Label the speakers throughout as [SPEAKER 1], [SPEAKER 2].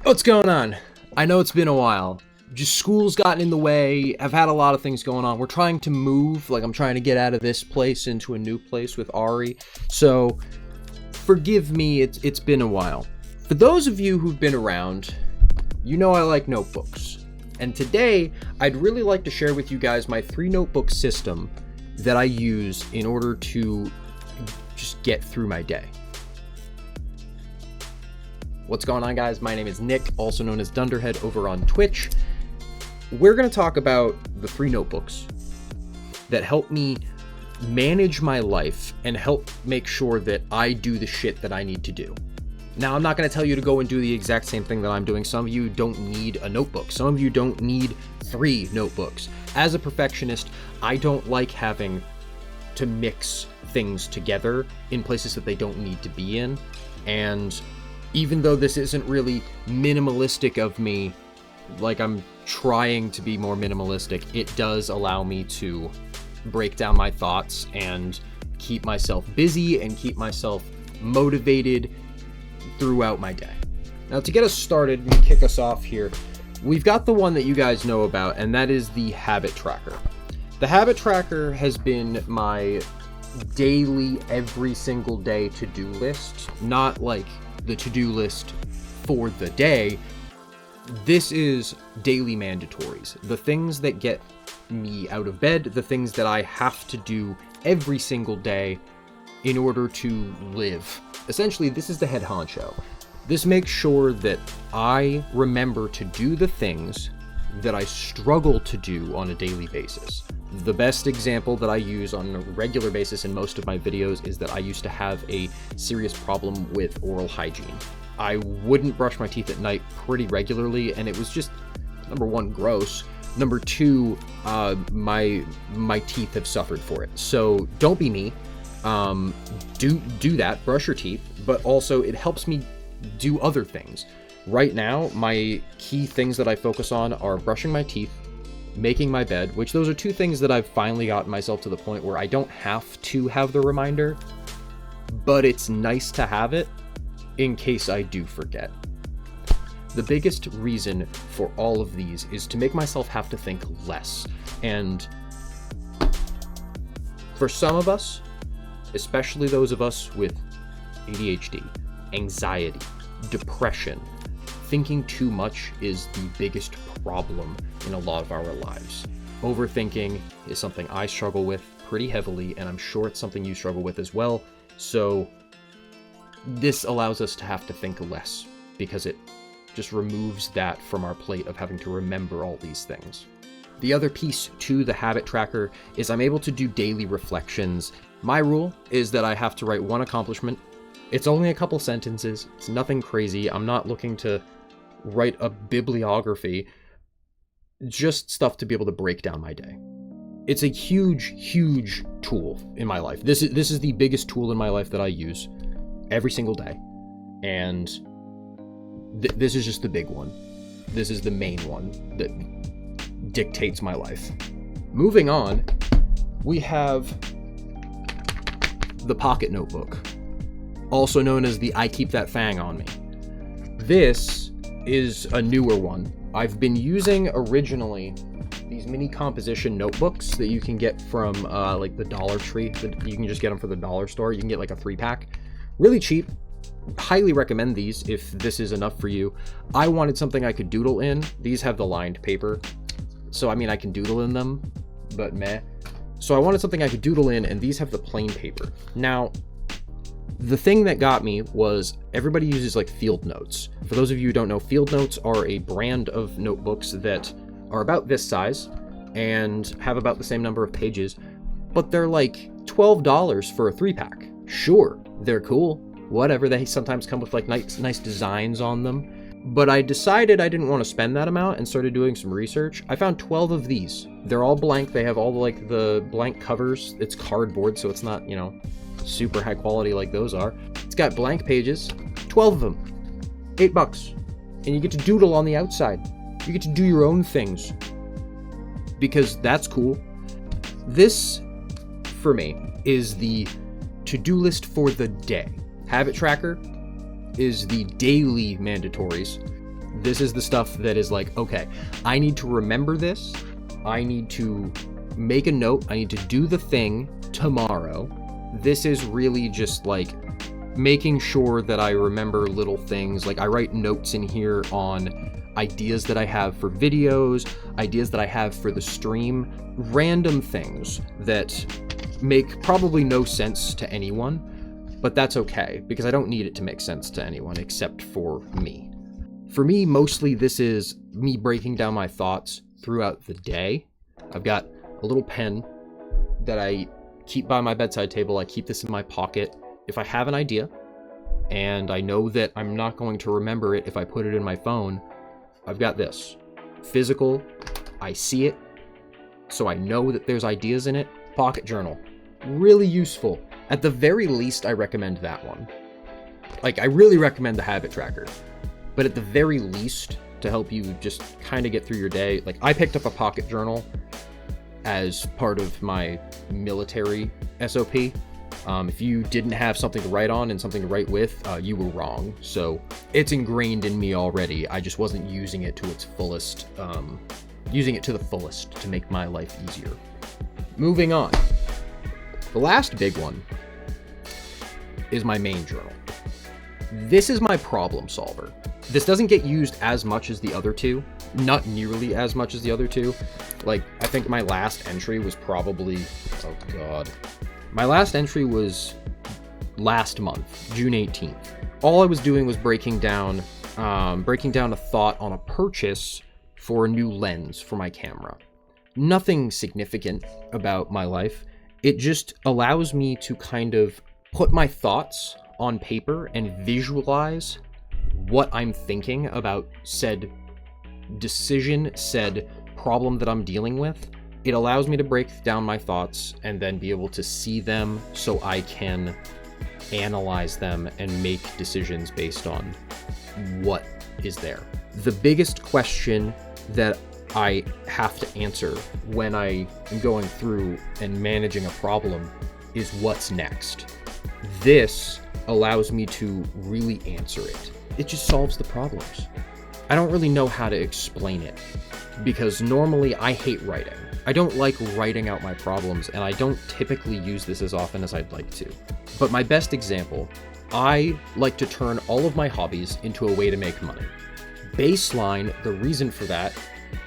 [SPEAKER 1] What's going on? I know it's been a while. Just school's gotten in the way. I've had a lot of things going on. We're trying to move. I'm trying to get out of this place into a new place with Ari. So, forgive me, it's been a while. For those of you who've been around, you know I like notebooks. And today, I'd really like to share with you guys my 3-notebook system that I use in order to just get through my day. What's going on, guys? My name is Nick, also known as Dunnderhead over on Twitch. We're going to talk about the 3 notebooks that help me manage my life and help make sure that I do the shit that I need to do. Now, I'm not going to tell you to go and do the exact same thing that I'm doing. Some of you don't need a notebook. Some of you don't need 3 notebooks. As a perfectionist, I don't like having to mix things together in places that they don't need to be in. And even though this isn't really minimalistic of me, like I'm trying to be more minimalistic, it does allow me to break down my thoughts and keep myself busy and keep myself motivated throughout my day. Now, to get us started and kick us off here, we've got the one that you guys know about, and that is the habit tracker. The habit tracker has been my daily, every single day to-do list, not like the to-do list for the day. This is daily mandatories, the things that get me out of bed, the things that I have to do every single day in order to live. Essentially, this is the head honcho. This makes sure that I remember to do the things that I struggle to do on a daily basis. The best example that I use on a regular basis in most of my videos is that I used to have a serious problem with oral hygiene. I wouldn't brush my teeth at night pretty regularly, and it was just, number one, gross. Number two, my teeth have suffered for it. So don't be me. Do that, brush your teeth, but also it helps me do other things. Right now, my key things that I focus on are brushing my teeth, making my bed, which those are 2 things that I've finally gotten myself to the point where I don't have to have the reminder, but it's nice to have it in case I do forget. The biggest reason for all of these is to make myself have to think less. And for some of us, especially those of us with ADHD, anxiety, depression, thinking too much is the biggest problem in a lot of our lives. Overthinking is something I struggle with pretty heavily, and I'm sure it's something you struggle with as well. So this allows us to have to think less because it just removes that from our plate of having to remember all these things. The other piece to the habit tracker is I'm able to do daily reflections. My rule is that I have to write 1 accomplishment. It's only a couple sentences. It's nothing crazy. I'm not looking to write a bibliography, just stuff to be able to break down my day. It's a huge tool in my life. This is the biggest tool in my life that I use every single day, and this is just the big one. This is the main one that dictates my life. Moving on, we have the pocket notebook, also known as the I Keep That Thang on Me. This is a newer one. I've been using originally these mini composition notebooks that you can get from like the Dollar Tree. You can just get them for the dollar store. You can get like a 3-pack. Really cheap. Highly recommend these if this is enough for you. I wanted something I could doodle in. These have the lined paper. So I mean I can doodle in them, but meh. So I wanted something I could doodle in, and these have the plain paper. Now, the thing that got me was everybody uses like field notes. For those of you who don't know, field notes are a brand of notebooks that are about this size and have about the same number of pages, but they're like $12 for a 3-pack. Sure, they're cool, whatever. They sometimes come with like nice designs on them. But I decided I didn't want to spend that amount and started doing some research. I found 12 of these. They're all blank. They have all the blank covers. It's cardboard, so it's not, super high quality like those are. It's got blank pages, 12 of them, $8. And you get to doodle on the outside. You get to do your own things, because that's cool. This, for me, is the to-do list for the day. Habit tracker, is the daily mandatories. This is the stuff that is like, okay, I need to remember this. I need to make a note. I need to do the thing tomorrow. This is really just like making sure that I remember little things. Like I write notes in here on ideas that I have for videos, ideas that I have for the stream, random things that make probably no sense to anyone, but that's okay because I don't need it to make sense to anyone except for me. For me, mostly this is me breaking down my thoughts throughout the day. I've got a little pen that I keep by my bedside table. I keep this in my pocket. If I have an idea and I know that I'm not going to remember it if I put it in my phone, I've got this. Physical, I see it, so I know that there's ideas in it. Pocket journal, really useful. At the very least, I recommend that one. Like, I really recommend the habit tracker. But at the very least, to help you just kind of get through your day, like I picked up a pocket journal as part of my military SOP. If you didn't have something to write on and something to write with, you were wrong. So it's ingrained in me already. I just wasn't using it to its fullest, using it to the fullest to make my life easier. Moving on. The last big one is my main journal. This is my problem solver. This doesn't get used as much as the other two, not nearly as much as the other two. Like, I think my last entry was probably, oh God. My last entry was last month, June 18th. All I was doing was breaking down a thought on a purchase for a new lens for my camera. Nothing significant about my life. It just allows me to kind of put my thoughts on paper and visualize what I'm thinking about said decision, said problem that I'm dealing with. It allows me to break down my thoughts and then be able to see them so I can analyze them and make decisions based on what is there. The biggest question that I have to answer when I am going through and managing a problem is what's next. This allows me to really answer it. It just solves the problems. I don't really know how to explain it because normally I hate writing. I don't like writing out my problems, and I don't typically use this as often as I'd like to. But my best example, I like to turn all of my hobbies into a way to make money. Baseline, the reason for that,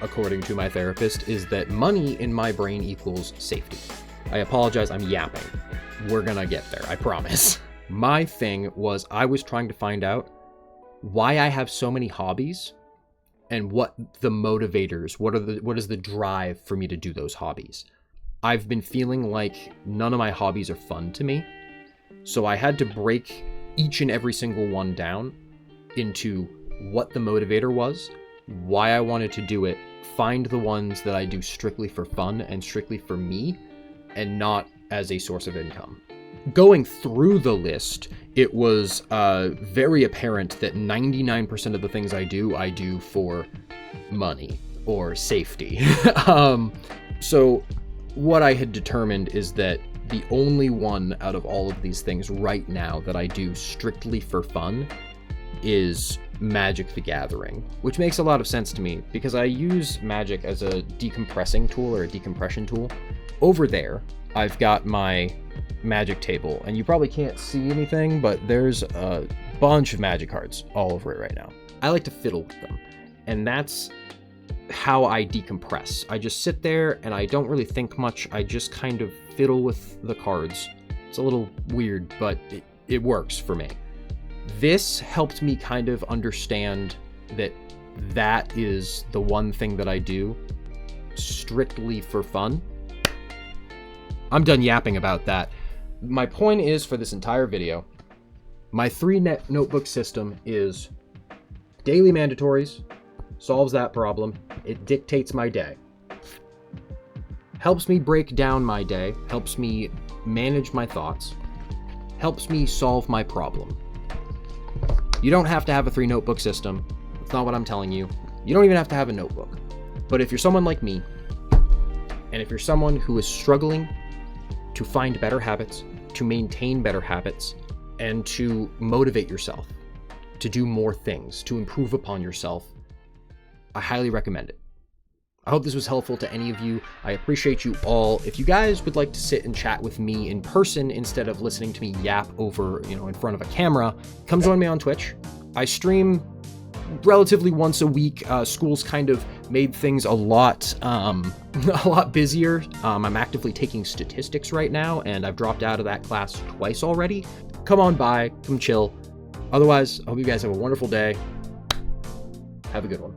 [SPEAKER 1] according to my therapist, is that money in my brain equals safety. I apologize, I'm yapping. We're gonna get there, I promise. My thing was I was trying to find out why I have so many hobbies and what the motivators, what is the drive for me to do those hobbies. I've been feeling like none of my hobbies are fun to me, so I had to break each and every single one down into what the motivator was, why I wanted to do it, find the ones that I do strictly for fun and strictly for me, and not as a source of income. Going through the list, it was very apparent that 99% of the things I do for money or safety. So what I had determined is that the only one out of all of these things right now that I do strictly for fun is Magic the Gathering, which makes a lot of sense to me because I use Magic as a decompressing tool or a decompression tool. Over there, I've got my Magic table, and you probably can't see anything, but there's a bunch of Magic cards all over it right now. I like to fiddle with them, and that's how I decompress. I just sit there and I don't really think much. I just kind of fiddle with the cards. It's a little weird, but it works for me. This helped me kind of understand that that is the one thing that I do strictly for fun. I'm done yapping about that. My point is, for this entire video, my 3-net notebook system is daily mandatories, solves that problem, it dictates my day, helps me break down my day, helps me manage my thoughts, helps me solve my problem. You don't have to have a 3-notebook system. That's not what I'm telling you. You don't even have to have a notebook. But if you're someone like me, and if you're someone who is struggling to find better habits, to maintain better habits, and to motivate yourself, to do more things, to improve upon yourself, I highly recommend it. I hope this was helpful to any of you. I appreciate you all. If you guys would like to sit and chat with me in person instead of listening to me yap over, in front of a camera, come join me on Twitch. I stream relatively once a week. School's kind of made things a lot busier. I'm actively taking statistics right now, and I've dropped out of that class twice already. Come on by, come chill. Otherwise, I hope you guys have a wonderful day. Have a good one.